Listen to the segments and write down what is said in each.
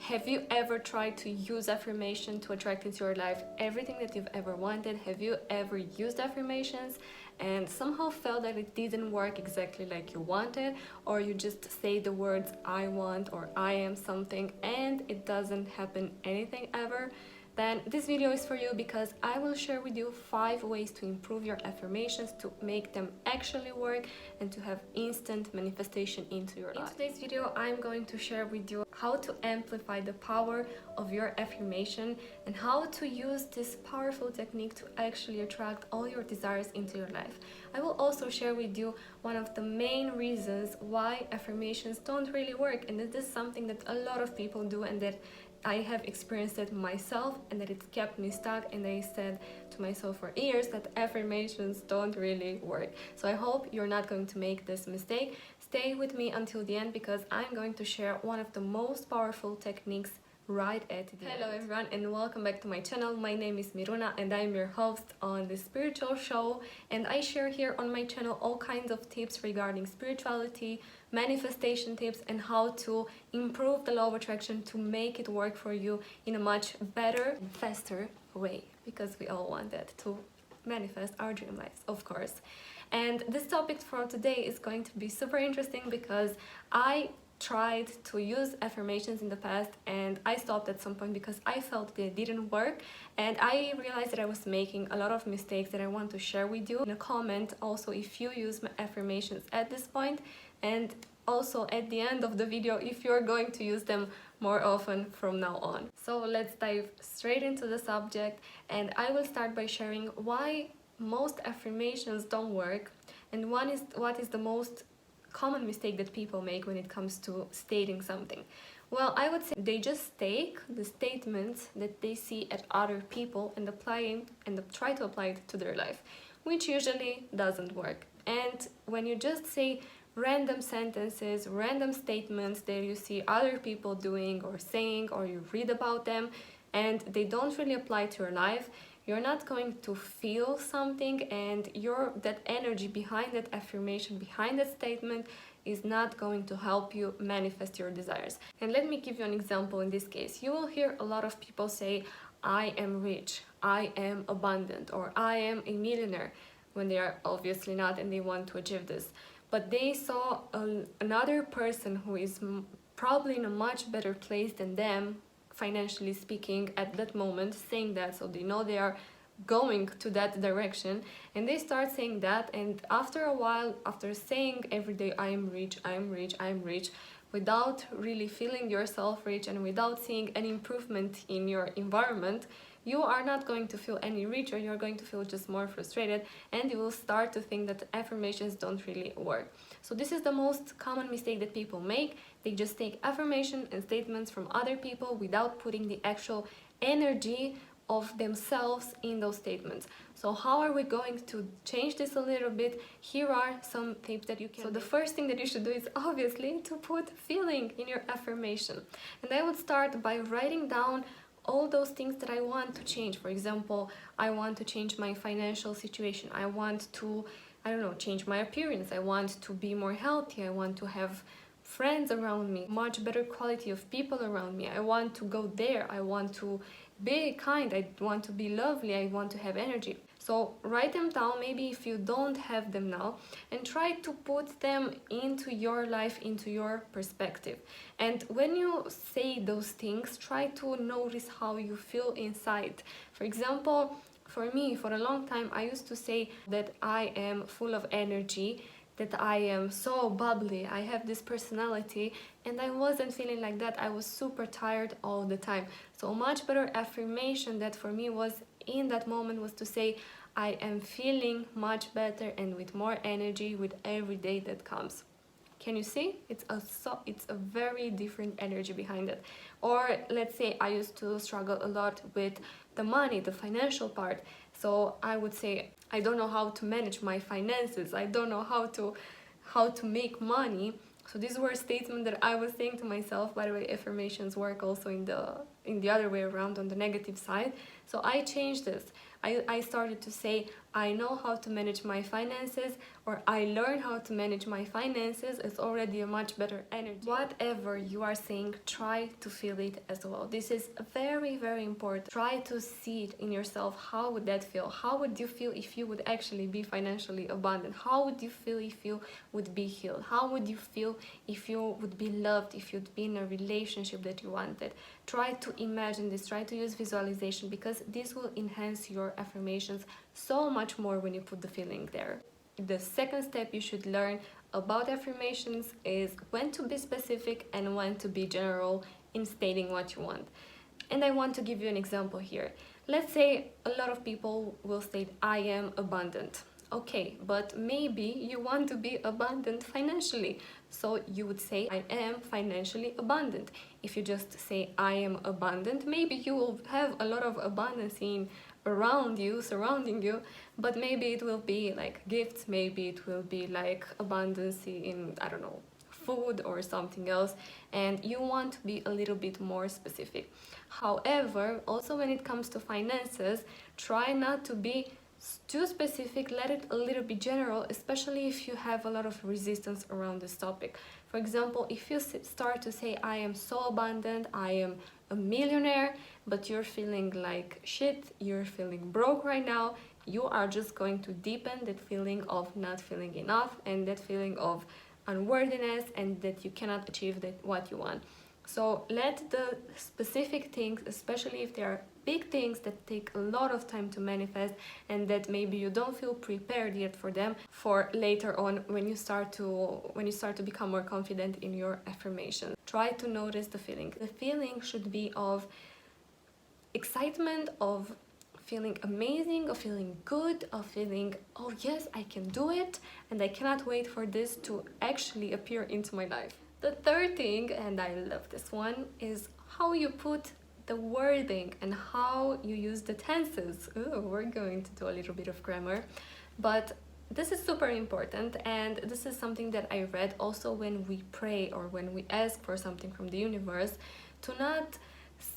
Have you ever tried to use affirmation to attract into your life everything that you've ever wanted? Have you ever used affirmations and somehow felt that it didn't work exactly like you wanted, or you just say the words I want or I am something and it doesn't happen anything ever? Then this video is for you, because I will share with you 5 ways to improve your affirmations, to make them actually work and to have instant manifestation into your life. In today's video, I'm going to share with you how to amplify the power of your affirmation and how to use this powerful technique to actually attract all your desires into your life. I will also share with you one of the main reasons why affirmations don't really work, and this is something that a lot of people do and that I have experienced it myself, and that it kept me stuck, and I said to myself for years that affirmations don't really work. So I hope you're not going to make this mistake. Stay with me until the end, because I'm going to share one of the most powerful techniques right at the end. Hello everyone, and welcome back to my channel. My name is Miruna and I'm your host on the spiritual show, and I share here on my channel all kinds of tips regarding spirituality, manifestation tips, and how to improve the law of attraction to make it work for you in a much better and faster way, because we all want that to manifest our dream lives, of course. And this topic for today is going to be super interesting, because I tried to use affirmations in the past and I stopped at some point because I felt they didn't work, and I realized that I was making a lot of mistakes that I want to share with you. In a comment also if you use my affirmations at this point, and also at the end of the video if you're going to use them more often from now on. So let's dive straight into the subject, and I will start by sharing why most affirmations don't work, and what is the most common mistake that people make when it comes to stating something. Well, I would say they just take the statements that they see at other people and try to apply it to their life, which usually doesn't work. And when you just say random sentences, random statements that you see other people doing or saying, or you read about them, and they don't really apply to your life, you're not going to feel something, and that energy behind that affirmation, behind that statement, is not going to help you manifest your desires. And let me give you an example. In this case, you will hear a lot of people say, I am rich, I am abundant, or I am a millionaire, when they are obviously not and they want to achieve this. But they saw another person who is probably in a much better place than them, financially speaking, at that moment, saying that, so they know they are going to that direction, and they start saying that, and after a while, after saying every day I am rich, I am rich, I am rich, without really feeling yourself rich and without seeing any improvement in your environment, you are not going to feel any richer. You're going to feel just more frustrated, and you will start to think that affirmations don't really work. So this is the most common mistake that people make. They just take affirmation and statements from other people without putting the actual energy of themselves in those statements. So how are we going to change this a little bit? Here are some tips that you can. So the first thing that you should do is obviously to put feeling in your affirmation. And I would start by writing down all those things that I want to change. For example, I want to change my financial situation. I want to, I don't know, change my appearance. I want to be more healthy. I want to have friends around me, much better quality of people around me. I want to go there. I want to be kind. I want to be lovely. I want to have energy. So write them down, maybe if you don't have them now, and try to put them into your life, into your perspective. And when you say those things, try to notice how you feel inside. For example, for me, for a long time, I used to say that I am full of energy, that I am so bubbly, I have this personality, and I wasn't feeling like that. I was super tired all the time. So a much better affirmation that for me was in that moment was to say, I am feeling much better and with more energy with every day that comes. Can you see? It's a very different energy behind it. Or let's say I used to struggle a lot with the money, the financial part. So I would say, I don't know how to manage my finances. I don't know how to make money. So these were statements that I was saying to myself. By the way, affirmations work also in in the other way around, on the negative side. So I changed this. I started to say, I know how to manage my finances, or I learn how to manage my finances. It's already a much better energy. Whatever you are saying, try to feel it as well. This is very, very important. Try to see it in yourself. How would that feel? How would you feel if you would actually be financially abundant? How would you feel if you would be healed? How would you feel if you would be loved, if you'd be in a relationship that you wanted? Try to imagine this, try to use visualization, because this will enhance your affirmations so much more when you put the feeling there. The second step you should learn about affirmations is when to be specific and when to be general in stating what you want. And I want to give you an example here. Let's say a lot of people will state, I am abundant. Okay, but maybe you want to be abundant financially. So you would say, I am financially abundant. If you just say, I am abundant, maybe you will have a lot of abundance around you, surrounding you, but maybe it will be like gifts, maybe it will be like abundance in, I don't know, food or something else, and you want to be a little bit more specific. However, also when it comes to finances, try not to be too specific, let it a little bit general, especially if you have a lot of resistance around this topic. For example, if you start to say, I am so abundant, I am a millionaire, but you're feeling like shit, you're feeling broke right now, you are just going to deepen that feeling of not feeling enough and that feeling of unworthiness, and that you cannot achieve what you want. So let the specific things, especially if they are big things that take a lot of time to manifest and that maybe you don't feel prepared yet for them, for later on when you start to become more confident in your affirmations. Try to notice the feeling. The feeling should be of excitement, of feeling amazing, of feeling good, of feeling, oh yes, I can do it, and I cannot wait for this to actually appear into my life. The third thing, and I love this one, is how you put the wording and how you use the tenses. Ooh, we're going to do a little bit of grammar, but this is super important, and this is something that I read also when we pray or when we ask for something from the universe, to not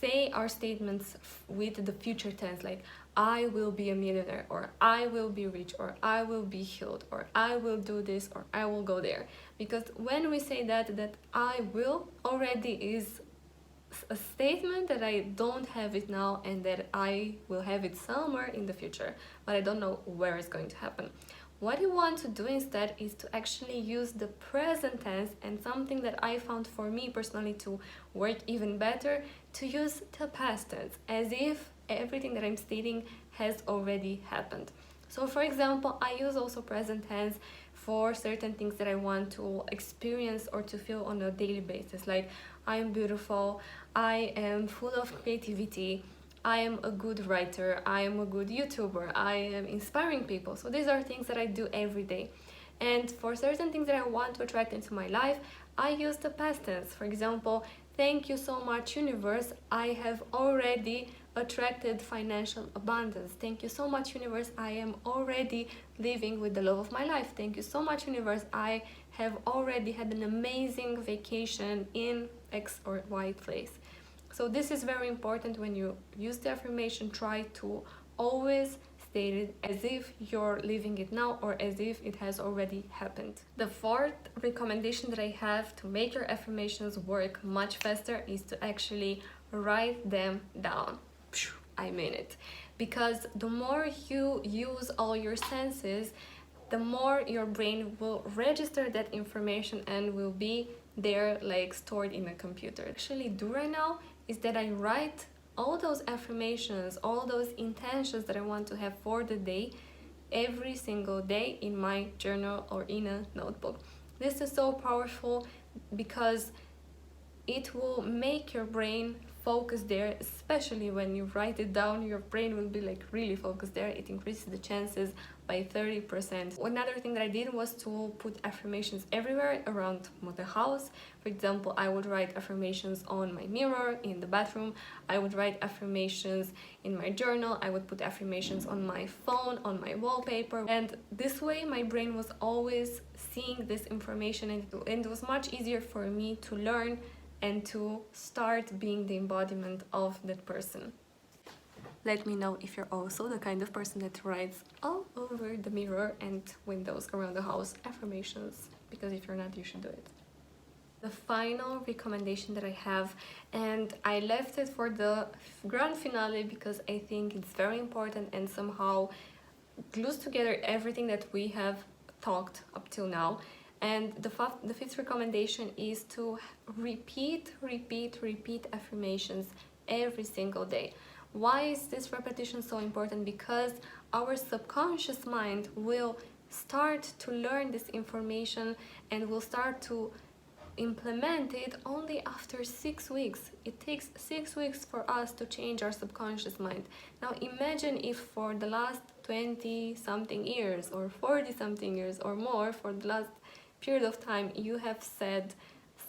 say our statements with the future tense, like I will be a millionaire, or I will be rich, or I will be healed, or I will do this, or I will go there. Because when we say that I will already is a statement that I don't have it now and that I will have it somewhere in the future, but I don't know where it's going to happen. What you want to do instead is to actually use the present tense, and something that I found for me personally to work even better, to use the past tense, as if everything that I'm stating has already happened. So for example, I use also present tense for certain things that I want to experience or to feel on a daily basis, like I am beautiful, I am full of creativity, I am a good writer, I am a good YouTuber, I am inspiring people. So these are things that I do every day. And for certain things that I want to attract into my life, I use the past tense. For example, thank you so much, universe, I have already attracted financial abundance. Thank you so much, universe, I am already living with the love of my life. Thank you so much, universe, I have already had an amazing vacation in X or Y place. So this is very important. When you use the affirmation, try to always state it as if you're living it now, or as if it has already happened. The fourth recommendation that I have to make your affirmations work much faster is to actually write them down. I mean it. Because the more you use all your senses, the more your brain will register that information and will be there, like stored in a computer. Actually do right now is that I write all those affirmations, all those intentions that I want to have for the day, every single day in my journal or in a notebook. This is so powerful because it will make your brain focus there, especially when you write it down. Your brain will be like really focused there. It increases the chances by 30%. Another thing that I did was to put affirmations everywhere around the house. For example, I would write affirmations on my mirror in the bathroom. I would write affirmations in my journal. I would put affirmations on my phone, on my wallpaper. And this way my brain was always seeing this information, and it was much easier for me to learn and to start being the embodiment of that person. Let me know if you're also the kind of person that writes all over the mirror and windows around the house affirmations, because if you're not, you should do it. The final recommendation that I have, and I left it for the grand finale because I think it's very important and somehow glues together everything that we have talked up till now. And the fifth recommendation is to repeat affirmations every single day. Why is this repetition so important? Because our subconscious mind will start to learn this information and will start to implement it only after 6 weeks. It takes 6 weeks for us to change our subconscious mind. Now imagine if for the last 20 something years or 40 something years or more, for the last period of time, you have said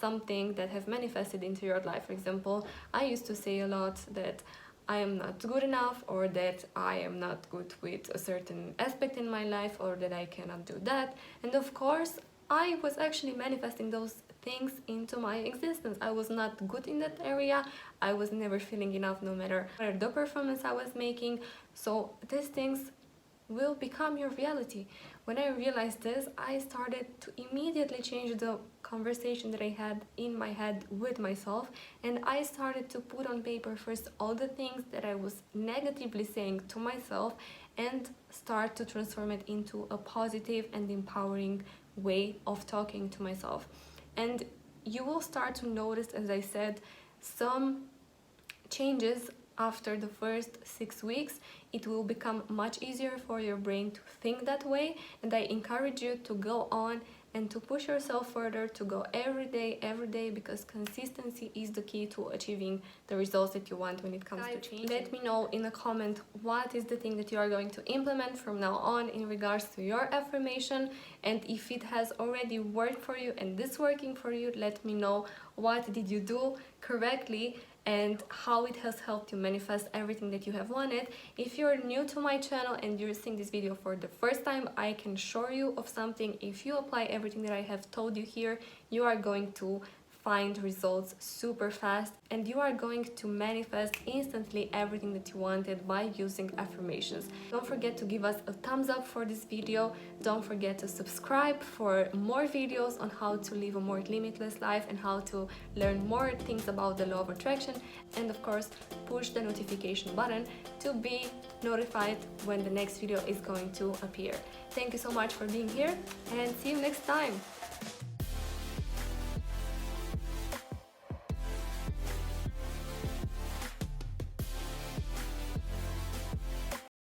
something that have manifested into your life. For example, I used to say a lot that I am not good enough, or that I am not good with a certain aspect in my life, or that I cannot do that. And of course, I was actually manifesting those things into my existence. I was not good in that area. I was never feeling enough, no matter the performance I was making. So these things will become your reality. When I realized this, I started to immediately change the conversation that I had in my head with myself, and I started to put on paper first all the things that I was negatively saying to myself and start to transform it into a positive and empowering way of talking to myself. And you will start to notice, as I said, some changes after the first 6 weeks. It will become much easier for your brain to think that way, and I encourage you to go on and to push yourself further, to go every day, because consistency is the key to achieving the results that you want when it comes to change. Let me know in a comment what is the thing that you are going to implement from now on in regards to your affirmation, and if it has already worked for you and this working for you, let me know what did you do correctly and how it has helped you manifest everything that you have wanted. If you're new to my channel and you're seeing this video for the first time, I can assure you of something. If you apply everything that I have told you here, you are going to find results super fast, and you are going to manifest instantly everything that you wanted by using affirmations. Don't forget to give us a thumbs up for this video. Don't forget to subscribe for more videos on how to live a more limitless life and how to learn more things about the law of attraction, and of course push the notification button to be notified when the next video is going to appear. Thank you so much for being here, and see you next time.